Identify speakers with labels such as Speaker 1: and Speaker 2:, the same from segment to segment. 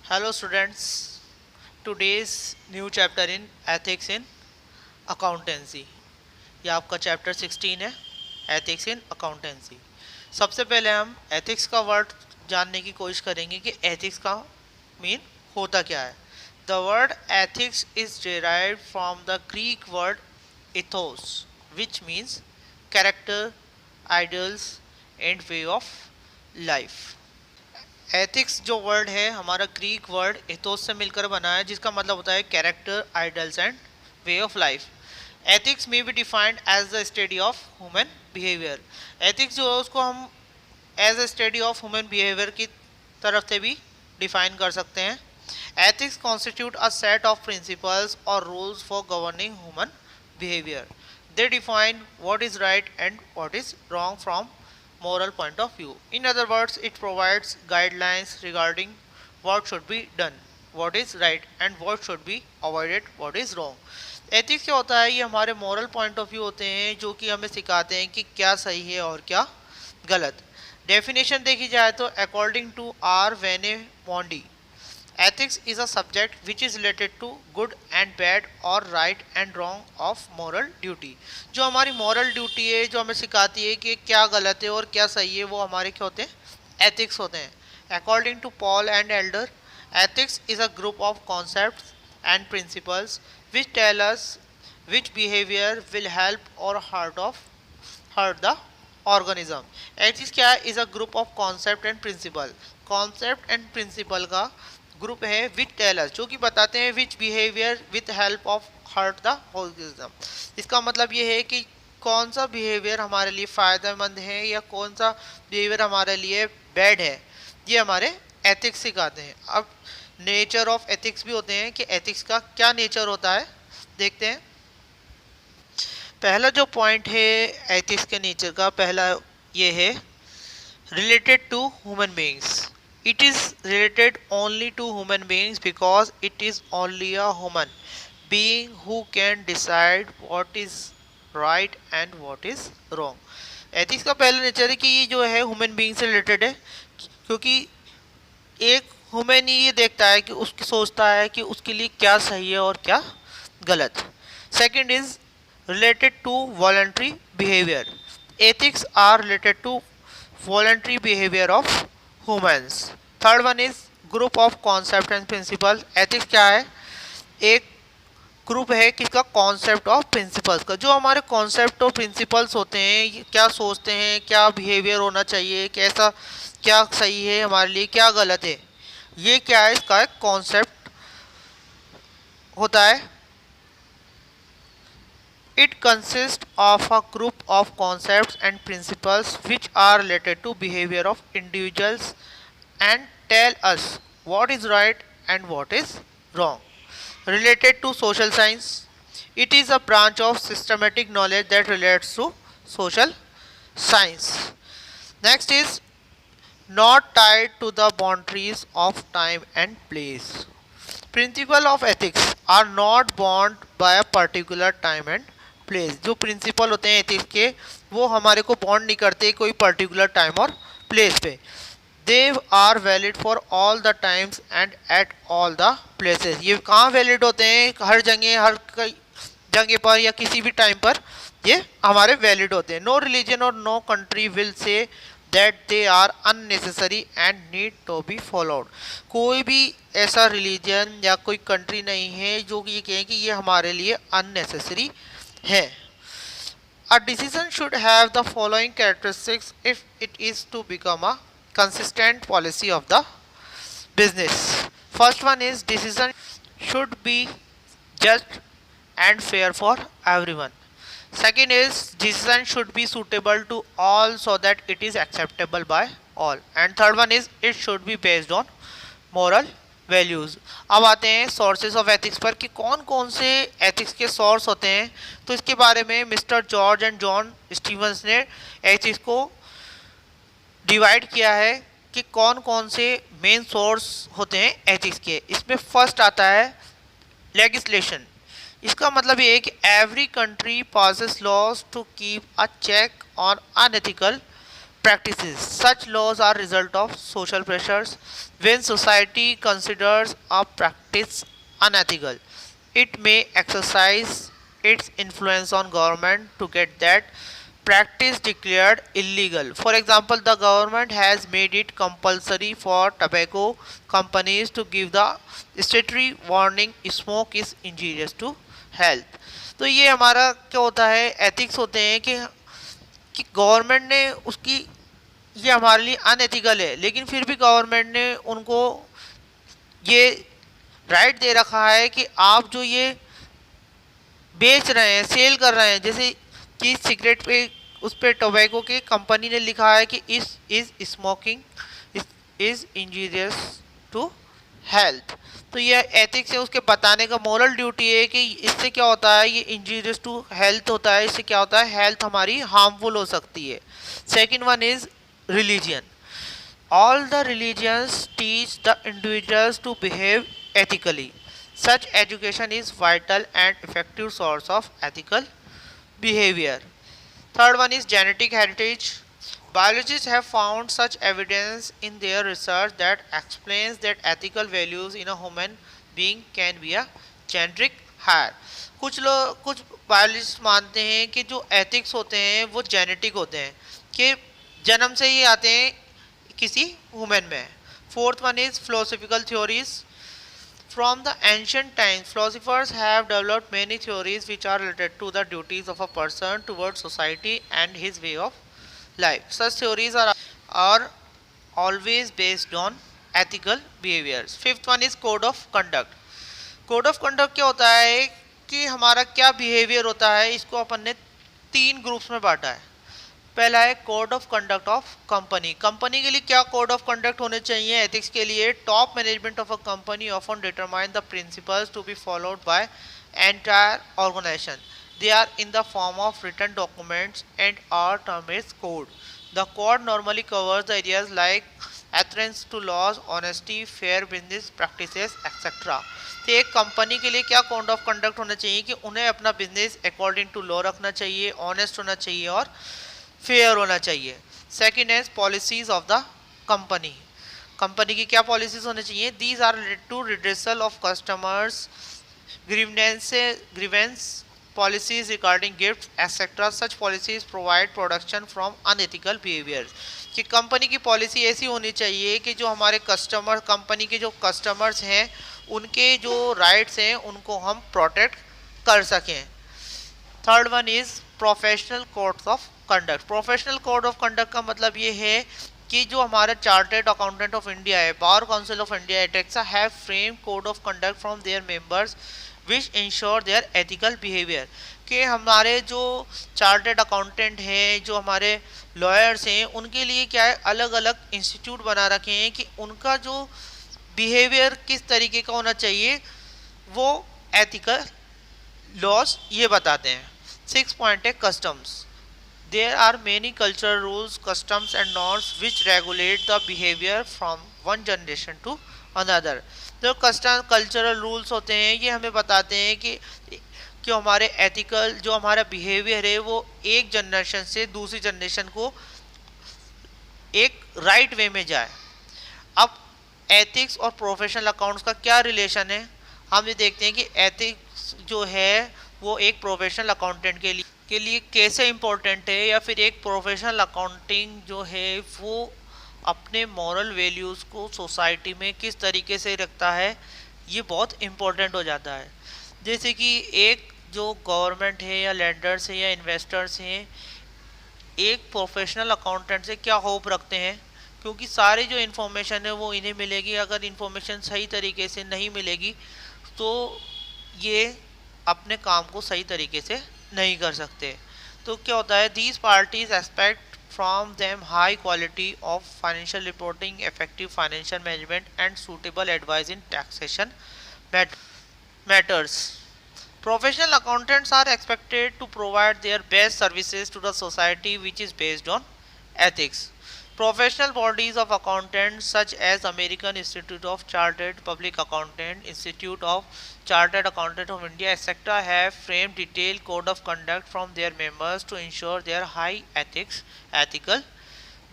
Speaker 1: Hello students, today's new chapter in ethics in accountancy. ये आपका chapter 16 है, ethics in accountancy. सबसे पहले हम एथिक्स का वर्ड जानने की कोशिश करेंगे कि एथिक्स का मीन होता क्या है। The word ethics is derived from the Greek word ethos, which means character, ideals and way of life. Ethics जो वर्ड है हमारा ग्रीक वर्ड एथोस से मिलकर बना है, जिसका मतलब होता है character, idols and way of life. Ethics में be defined as the study of human behaviour. Ethics जो है उसको हम as a study of human behaviour की तरफ से भी डिफाइन कर सकते हैं। Ethics constitute a set of principles और rules for governing human behaviour. They define what is right and what is wrong from moral point of view. In other words, it provides guidelines regarding what should be done, what is right and what should be avoided, what is wrong. Ethics क्या होता है? ये हमारे moral point of view होते हैं जो कि हमें सिखाते हैं कि क्या सही है और क्या गलत। डेफिनेशन देखी जाए तो according to R Wayne Mondy, ethics is a subject which is related to good and bad or right and wrong of moral duty. जो हमारी moral duty है, जो हमें सिखाती है कि क्या गलत है और क्या सही है, वो हमारे क्या होते हैं? ethics होते हैं। According to Paul and Elder, ethics is a group of concepts and principles which tell us which behavior will help or hurt the organism. ethics क्या है? is a group of concept and principle. concept and principle का group है which tailors, जो कि बताते हैं which behaviour with help of hurt the organism. इसका मतलब ये है कि कौन सा बिहेवियर हमारे लिए फ़ायदेमंद है या कौन सा बिहेवियर हमारे लिए बैड है, ये हमारे एथिक्स सिखाते हैं। अब नेचर ऑफ एथिक्स भी होते हैं कि एथिक्स का क्या नेचर होता है, देखते हैं। पहला जो पॉइंट है एथिक्स के नेचर का, पहला ये है related to human beings. It is related only to human beings because it is only a human being who can decide what is right and what is wrong. Ethics का पहला nature है कि ये जो है ह्यूमन बीइंग से related है, क्योंकि एक ह्यूमन ही ये देखता है कि उसकी सोचता है कि उसके लिए क्या सही है और क्या गलत। Second is related to voluntary behaviour. Ethics are related to voluntary behaviour of humans. Third one is group of concept and principle. Ethics क्या है? एक ग्रुप है किसका? कॉन्सेप्ट ऑफ प्रिंसिपल्स का। जो हमारे कॉन्सेप्ट और प्रिंसिपल्स होते हैं, क्या सोचते हैं, क्या बिहेवियर होना चाहिए, कैसा क्या सही है हमारे लिए, क्या गलत है, ये क्या है? इसका एक कॉन्सेप्ट होता है। It consist of a group of concepts and principles which are related to behaviour of individuals and tell us what is right and what is wrong. Related to social science, it is a branch of systematic knowledge that relates to social science. Next is not tied to the boundaries of time and place. Principle of ethics are not bound by a particular time and place. जो principal होते हैं ethics के, वो हमारे को bond नहीं करते कोई पर्टिकुलर टाइम और प्लेस पे। They are valid for all the times and at all the places. ये कहाँ वैलिड होते हैं? हर जगह, हर जगह पर या किसी भी टाइम पर ये हमारे वैलिड होते हैं। नो रिलीजन और no country will say that they are unnecessary and need to be followed. कोई भी ऐसा रिलीजन या कोई कंट्री नहीं है जो कि ये कहें कि ये हमारे लिए अननेसेसरी है। A decision should have the following characteristics if it is to become a consistent policy of the business. First one is decision should be just and fair for everyone. Second is decision should be suitable to all so that it is acceptable by all. And third one is it should be based on moral values. अब आते हैं sources of ethics पर कि कौन कौन से ethics के source होते हैं। तो इसके बारे में mister George and John Stevens ने एथिक्स को डिवाइड किया है कि कौन कौन से मेन सोर्स होते हैं एथिक्स के। इसमें फर्स्ट आता है लेगिस्लेशन। इसका मतलब ये है कि every country passes laws to keep a check on unethical practices. Such laws are result of social pressures. When society considers a practice unethical, it may exercise its influence on government to get that practice declared illegal. For example, the government has made it compulsory for tobacco companies to give the statutory warning smoke is injurious to health. तो ये हमारा क्या होता है, ethics होते हैं कि government ने उसकी, ये हमारे लिए अनएथिकल है लेकिन फिर भी गवर्नमेंट ने उनको ये राइट दे रखा है कि आप जो ये बेच रहे हैं, सेल कर रहे हैं, जैसे कि सिगरेट पे उस पर टोबैको की कंपनी ने लिखा है कि is smoking is injurious to health. तो ये एथिक्स है, उसके बताने का मोरल ड्यूटी है कि इससे क्या होता है, ये इंजीरियस टू हेल्थ होता है, इससे क्या होता है, हेल्थ हमारी हार्मफुल हो सकती है। Second one is religion. All the religions teach the individuals to behave ethically. Such education is vital and effective source of ethical behavior. Third one is genetic heritage. Biologists have found such evidence in their research that explains that ethical values in a human being can be a genetic higher. कुछ biologist मानते हैं कि जो ethics होते हैं वो genetic होते हैं, कि जन्म से ही आते हैं किसी वुमेन में। Fourth one is philosophical theories. From the ancient times philosophers have developed many theories which are related to the duties of a person towards society and his way of life. Such theories are always based on ethical behaviors. Fifth one is code of conduct. Code of conduct क्या होता है कि हमारा क्या behaviour होता है, इसको अपन ने 3 ग्रुप्स में बांटा है। पहला है code of conduct of company. Company के लिए क्या कोड ऑफ कंडक्ट होने चाहिए एथिक्स के लिए। Top management of a company often determine the principles to be followed by entire organisation. They are in the form of written documents and are term is code. The code normally covers the areas like adherence to laws, honesty, fair business practices, etc. तो एक company के लिए क्या code of conduct होना चाहिए कि उन्हें अपना बिजनेस अकॉर्डिंग टू लॉ रखना चाहिए, ऑनेस्ट होना चाहिए और फेयर होना चाहिए। सेकेंड है policies of the company. Company की क्या पॉलिसीज होनी चाहिए। These are related to redressal of customers grievance policies regarding gifts etc. Such policies provide protection from unethical behaviors. कि कंपनी की पॉलिसी ऐसी होनी चाहिए कि जो हमारे कस्टमर, कंपनी के जो कस्टमर्स हैं उनके जो राइट्स हैं उनको हम प्रोटेक्ट कर सकें। Third one is professional codes of conduct. Professional code of conduct का मतलब ये है कि जो हमारा चार्टर्ड अकाउंटेंट ऑफ इंडिया है, बार काउंसिल ऑफ इंडिया एटेक्सा have frame code of conduct from their members which ensure their ethical behaviour. कि हमारे जो चार्टर्ड अकाउंटेंट हैं, जो हमारे लॉयर्स हैं, उनके लिए क्या है अलग अलग इंस्टीट्यूट बना रखे हैं कि उनका जो बिहेवियर किस तरीके का होना चाहिए, वो एथिकल लॉज ये बताते हैं। 6 पॉइंट है customs. There are many cultural rules, customs and norms which regulate the behaviour from one generation to another. जो कल्चरल रूल्स होते हैं ये हमें बताते हैं कि हमारे एथिकल जो हमारा बिहेवियर है वो एक जनरेशन से दूसरी जनरेशन को एक राइट वे में जाए। अब एथिक्स और प्रोफेशनल अकाउंट्स का क्या रिलेशन है, हम ये देखते हैं कि एथिक्स जो है वो एक प्रोफेशनल अकाउंटेंट के लिए कैसे इम्पोर्टेंट है, या फिर एक प्रोफेशनल अकाउंटिंग जो है वो अपने मॉरल वैल्यूज़ को सोसाइटी में किस तरीके से रखता है, ये बहुत इम्पोर्टेंट हो जाता है। जैसे कि एक जो गवर्नमेंट है या लैंडर्स है या इन्वेस्टर्स हैं, एक प्रोफेशनल अकाउंटेंट से क्या होप रखते हैं, क्योंकि सारी जो इन्फॉर्मेशन है वो इन्हें मिलेगी। अगर इन्फॉर्मेशन सही तरीके से नहीं मिलेगी तो ये अपने काम को सही तरीके से नहीं कर सकते। तो क्या होता है, these parties expect from them high quality of financial reporting, effective financial management and suitable advice in taxation matters. Professional accountants are expected to provide their best services to the society which is based on ethics. Professional bodies of accountants such as American Institute of Chartered Public Accountant, Institute of Chartered Accountant of India, etc. have framed detailed code of conduct from their members to ensure their high ethical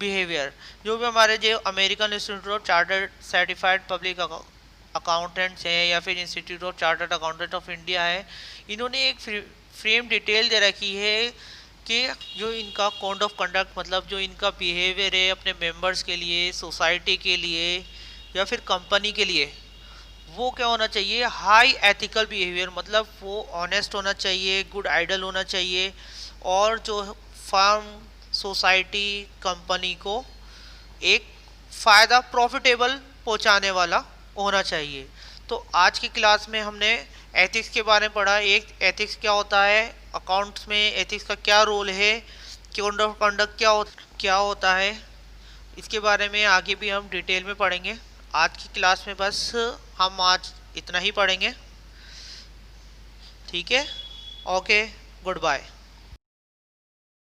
Speaker 1: behaviour. जो भी हमारे जो American institute of chartered certified public accountants हैं या फिर institute of chartered accountant of India है, इन्होंने एक फ्रेम डिटेल दे रखी है कि जो इनका कोड ऑफ कंडक्ट मतलब जो इनका बिहेवियर है अपने मेंबर्स के लिए, सोसाइटी के लिए या फिर कंपनी के लिए, वो क्या होना चाहिए, हाई एथिकल बिहेवियर, मतलब वो ऑनेस्ट होना चाहिए, गुड आइडल होना चाहिए और जो फर्म, सोसाइटी, कंपनी को एक फ़ायदा, प्रॉफिटेबल पहुंचाने वाला होना चाहिए। तो आज की क्लास में हमने एथिक्स के बारे में पढ़ा। एक एथिक्स क्या होता है, अकाउंट्स में एथिक्स का क्या रोल है, कोड ऑफ कंडक्ट क्या होता है, इसके बारे में आगे भी हम डिटेल में पढ़ेंगे। आज की क्लास में बस हम आज इतना ही पढ़ेंगे। ठीक है, ओके, गुड बाय।